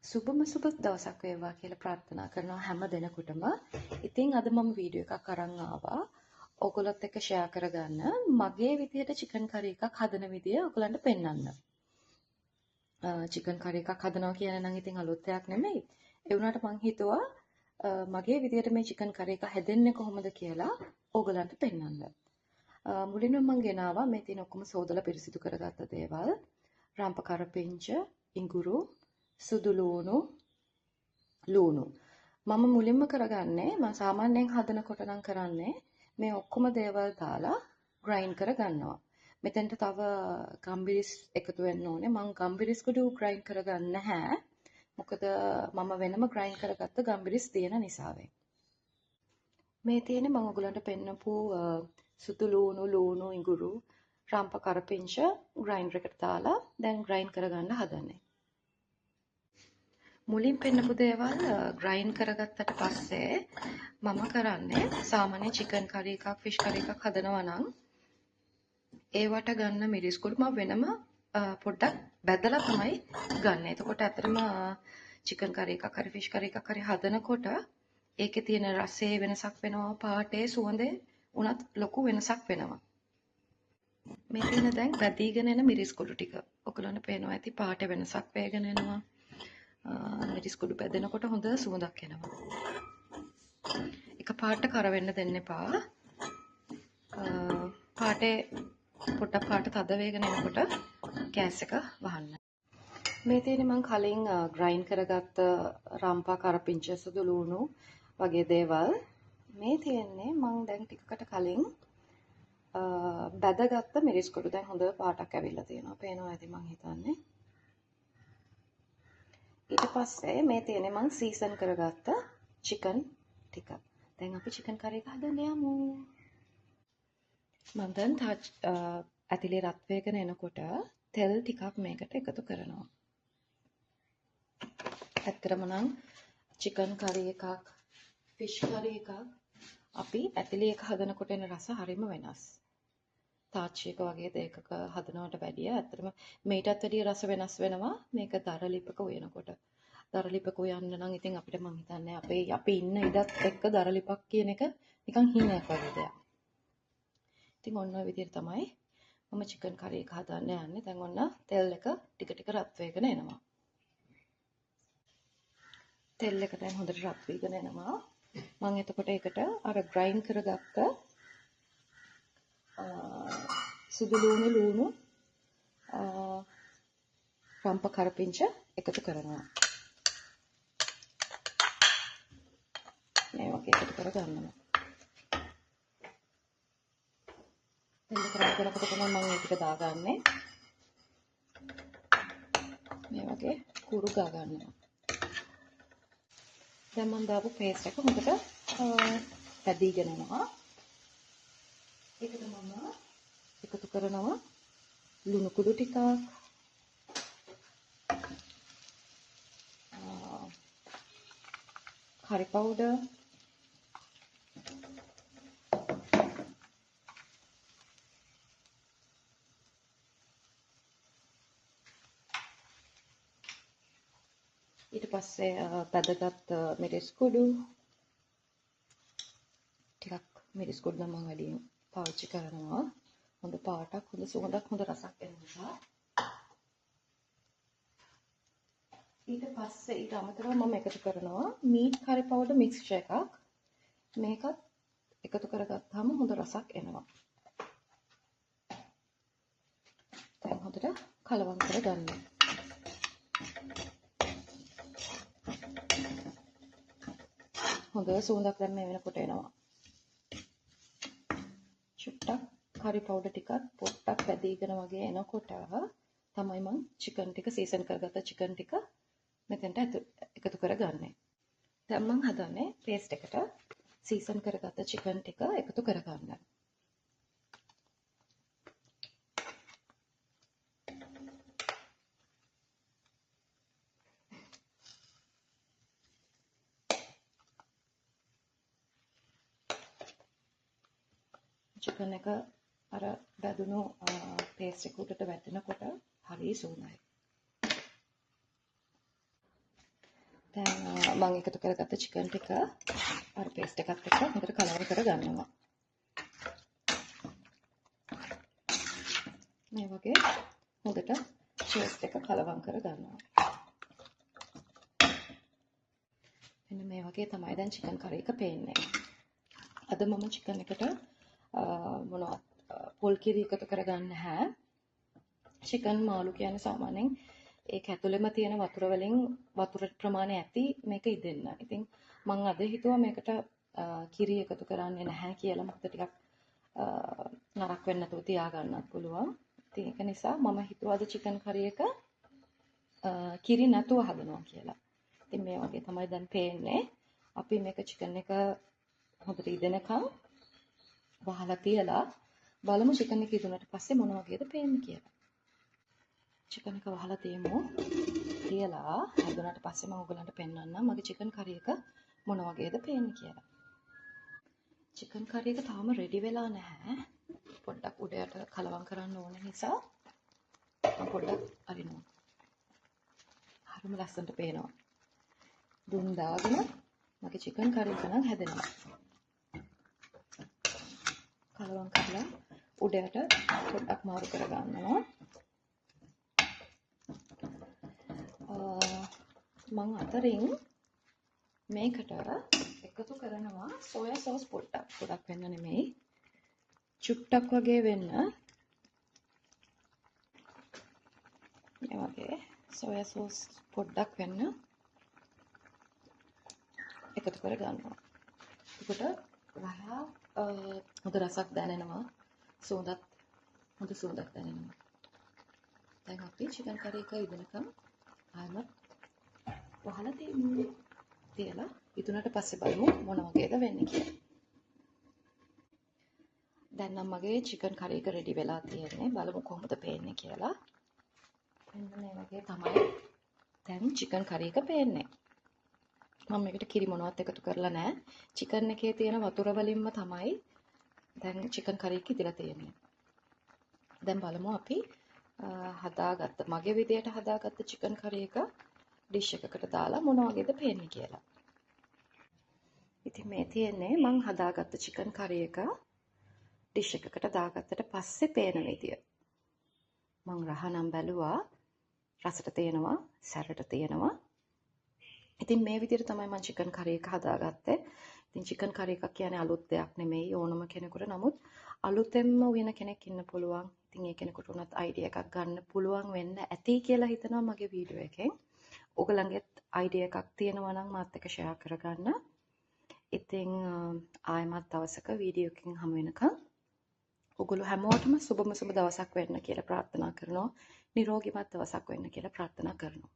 සුබම සුබ දවසක් වේවා කියලා ප්‍රාර්ථනා කරනවා හැම දිනකටම. ඉතින් අද මම වීඩියෝ එකක් අරන් ආවා. ඔයගොල්ලොත් එක්ක ෂෙයා කරගන්න මගේ විදියට චිකන් කරි එකක් හදන විදිය ඔයගලන්ට පෙන්වන්න. චිකන් කරි එකක් හදනවා කියන නම් ඉතින් අලුත් දෙයක් නෙමෙයි. ඒ වුණාට මං හිතුවා මගේ විදියට මේ චිකන් කරි එක හැදෙන්නේ කොහොමද කියලා ඔයගලන්ට පෙන්වන්න. මුලින්ම මං ගෙනාවා මේ තියෙන ඔක්කොම සෝදලා පිරිසිදු කරගත්ත දේවල්. රම්ප කරපිංච, ඉඟුරු, සුදු ලූණු. මම මුලින්ම කරගන්නේ මම සාමාන්‍යයෙන් හදනකොට නම් කරන්නේ මේ ඔක්කොම දේවල් දාලා ග්‍රයින්ඩ් කරගන්නවා. මෙතෙන්ට තව ගම්බිරිස් එකතු වෙන්න ඕනේ. මම ගම්බිරිස් කුඩු ග්‍රයින්ඩ් කරගන්නේ නැහැ. මොකද මම වෙනම ග්‍රයින්ඩ් කරගත්ත ගම්බිරිස් තියෙන නිසාවෙන්. මේ තියෙන්නේ මම ඔයගලන්ට පෙන්නපු සුදු ලූණු, ඉඟුරු, රම්ප කරපිංච ග්‍රයින්ඩර් එකට දාලා දැන් ග්‍රයින්ඩ් කරගන්න හදන්නේ. මුලින් පෙන්නපු දේවල් ග්‍රයින්ඩ් කරගත්තට පස්සේ මම කරන්නේ සාමාන්‍ය චිකන් කරි එකක්, ෆිෂ් කරි එකක් හදනවා නම් ඒවට ගන්න මිරිස් කුඩු මම වෙනම පොඩ්ඩක් බැදලා තමයි ගන්න. එතකොට ඇත්තටම චිකන් කරි එකක් හරි ෆිෂ් කරි එකක් හරි හදනකොට ඒකේ තියෙන රසයේ වෙනසක් වෙනවා, පාටේ සුවඳේ උනත් ලොකු වෙනසක් වෙනවා. මේ තියෙන දැන් බැදීගෙන එන මිරිස් කුඩු ටික. ඔයගලන්ට පේනවා ඇති පාටේ වෙනසක් වේගෙන එනවා. මිරිස් කුඩු බැදෙනකොට හොඳ සුවඳක් එනවා. එක පාට කර වෙන්න දෙන්න එපා. පාටේ පොඩ්ඩක් පාට තද වේගෙන එනකොට ගෑස් එක වහන්න. මේ තියෙන්නේ මම කලින් ග්‍රයින්ඩ් කරගත්ත රම්පා කරපිංච සුදු ලූණු වගේ දේවල්. මේ තියෙන්නේ මම දැන් ටිකකට කලින් බැදගත්ත මිරිස් කුඩු. දැන් හොඳ පාටක් ඇවිල්ලා තියෙනවා. පේනවා ඇති මං හිතන්නේ. ඊට පස්සේ මේ තියෙන්නේ මං සීසන් කරගත්ත චිකන් ටික. දැන් අපි චිකන් කරි එක හදන්න යමු. මම දැන් ඇතිලේ රත් වේගෙන එනකොට තෙල් ටිකක් මේකට එකතු කරනවා. ඇත්තටම නම් චිකන් කරි එකක්, ෆිෂ් කරි එකක් අපි ඇතිලේ එක හදනකොට එන රස හරිම වෙනස්. තාච්චි එක වගේ දෙයකක හදනවට වැඩිය ඇත්තටම මේටත් වැඩිය රස වෙනස් වෙනවා මේක දරලිපක උයනකොට. දරලිපක උයන්න නම් ඉතින් අපිට මං හිතන්නේ අපි ඉන්න ඉඩත් එක්ක දරලිපක් කියන එක නිකන් හීනයක් වගේ දෙයක්. ඉතින් ඔන්න ඔය විදිහට තමයි මම චිකන් කරි එක හදන්න යන්නේ. දැන් ඔන්න තෙල් එක ටික ටික රත් වෙගෙන එනවා. තෙල් එක දැන් හොඳට රත් වෙගෙන එනවා. මම එතකොට ඒකට අර ග්‍රයින්ඩ් කරගත්ත සුදු ලූණු රම්ප කරපිංච එකතු කරනවා. මේ වගේ එකතු කරගන්නවා. තෙල් කරා කරනකොට තමයි මම මේ ටික දාගන්නේ. මේ වගේ කුරු ගා ගන්නවා. දැන් මම දාපු පේස්ට් එක හොඳට පැදීගෙන යනවා. ඒකට මම එකතු කරනවා ලුණු කුඩු ටිකක්, curry powder, ඊට පස්සේ පැදගත් මිරිස් කුඩු ටිකක්. මිරිස් කුඩු නම් මම වැඩියෙන් පාවිච්චි කරනවා. හොඳ පාටක්, හොඳ සුවඳක්, හොඳ රසක් එන නිසා. ඊට පස්සේ ඊට අමතරව මම එකතු කරනවා මීට් curry powder mixture එකක්. මේකත් එකතු කරගත්තාම හොඳ රසක් එනවා. දැන් හොඳට කලවම් කරගන්න. හොඳ සුවඳක් දැන් මේ වෙනකොට එනවා. චුට්ටක් curry powder ටිකක් පොට්ටක් පැදීගෙන වගේ එනකොට තමයි මම චිකන් ටික සීසන් කරගත්ත චිකන් ටික මෙතෙන්ට එකතු කරගන්නේ. දැන් මම හදන්නේ පේස්ට් එකට සීසන් කරගත්ත චිකන් ටික එකතු කරගන්න. චිකන් එක අර බැදුණු පේස්ට් එක උඩට වැටෙනකොට හරි සුවඳයි. දැන් මම එකතු කරගත්ත චිකන් ටික අර පේස්ට් එකත් එක්ක හොඳට කලවම් කරගන්නවා. මේ වගේ හොඳට පේස්ට් එක කලවම් කරගන්නවා. මෙන්න මේ වගේ තමයි දැන් චිකන් කරි එක පේන්නේ. අද මම චිකන් එකට මොනවද පොල් කිරි එකතු කරගන්න නැහැ. චිකන් මාළු කියන්නේ සාමාන්‍යයෙන් ඒක ඇතුළෙම තියෙන වතුර ප්‍රමාණය ඇති මේක ඉදෙන්න. ඉතින් මම අද හිතුවා මේකට කිරි එකතු කරන්නේ නැහැ කියලා. මොකද ටිකක් නරක වෙන්න නැතුව තියාගන්නත් පුළුවන්. ඉතින් ඒක නිසා මම හිතුවා අද චිකන් කරි එක කිරි නැතුව හදනවා කියලා. ඉතින් මේ වගේ තමයි දැන් පේන්නේ. අපි මේක චිකන් එක හොඳට ඉදෙනකම් වහලා තියලා බලමු චිකන් එක ඉදුණට පස්සේ මොන වගේද පේන්නේ කියලා. චිකන් එක වහලා තියමු. තියලා හදුනට පස්සේ මම ඔයගලන්ට පෙන්වන්නම් මගේ චිකන් කරි එක මොන වගේද පේන්නේ කියලා. චිකන් කරි එක තාම රෙඩි වෙලා නැහැ. පොඩ්ඩක් උඩ යට කලවම් කරන්න ඕන නිසා මම පොඩ්ඩක් අරිනවා. හරිම ලස්සනට පේනවා. දුම් දාගෙන මගේ චිකන් කරි එක නම් හැදෙනවා. කලවම් කරලා උඩ යට පොඩ්ඩක් මාරු කරගන්නවා. මම අතරින් මේකට එකතු කරනවා සෝයා සෝස් පොඩ්ඩක්. ගොඩක් වෙන්න නෙමෙයි. චුට්ටක් වගේ වෙන්න. මේ වගේ සෝයා සෝස් පොඩ්ඩක් වෙන්න එකතු කර ගන්නවා. එතකොට වහා හොඳ රසක් දැනෙනවා. හොඳ සුවඳක් දැනෙනවා. දැන් අපි චිකන් කරි එක ඉදෙනකම් ආයෙත් වහලා තියමු. තියලා ඉදුණට පස්සේ බලමු මොන වගේද වෙන්නේ කියලා. දැන් නම් මගේ චිකන් කරි එක රෙඩි වෙලා තියෙන්නේ. බලමු කොහොමද පේන්නේ කියලා. මෙන්න මේ වගේ තමයි දැන් චිකන් කරි එක පේන්නේ. මම මේකට කිරි මොනවත් එකතු කරලා නැහැ. චිකන් එකේ තියෙන වතුර වලින්ම තමයි දැන් චිකන් කරි එක ඉදලා තියෙන්නේ. දැන් බලමු අපි මගේ විදියට හදාගත්ත චිකන් කරි එක ඩිෂ් එකකට දාලා මොන වගේද පේන්නේ කියලා. ඉතින් මේ තියෙන්නේ මං හදාගත්ත චිකන් කරි එක ඩිෂ් එකකට දාගත්තට පස්සේ පේන විදිය. මං රහනම් බැලුවා රසට තියෙනවා, සැරට තියෙනවා. ඉතින් මේ විදියට තමයි මං චිකන් කරි එක හදාගත්තේ. ඉතින් චිකන් කරි එකක් කියන්නේ අලුත් දෙයක් නෙමෙයි ඕනම කෙනෙකුට. නමුත් අලුතෙන්ම වෙන කෙනෙක් ඉන්න පුළුවන්. ඉතින් ඒ කෙනෙකුට උනත් අයිඩියා එකක් ගන්න පුළුවන් වෙන්න ඇති කියලා හිතනවා මගේ වීඩියෝ එකෙන්. ඔයගලන්ගෙත් අයිඩියා එකක් තියෙනවා නම් මාත් එක්ක ෂෙයා කරගන්න. ඉතින් ආයෙමත් දවසක වීඩියෝ එකකින් හමු වෙනකම් ඔයගොල්ලෝ හැමෝටම සුබම සුබ දවසක් වෙන්න කියලා ප්‍රාර්ථනා කරනවා. නිරෝගීමත් දවසක් වෙන්න කියලා ප්‍රාර්ථනා කරනවා.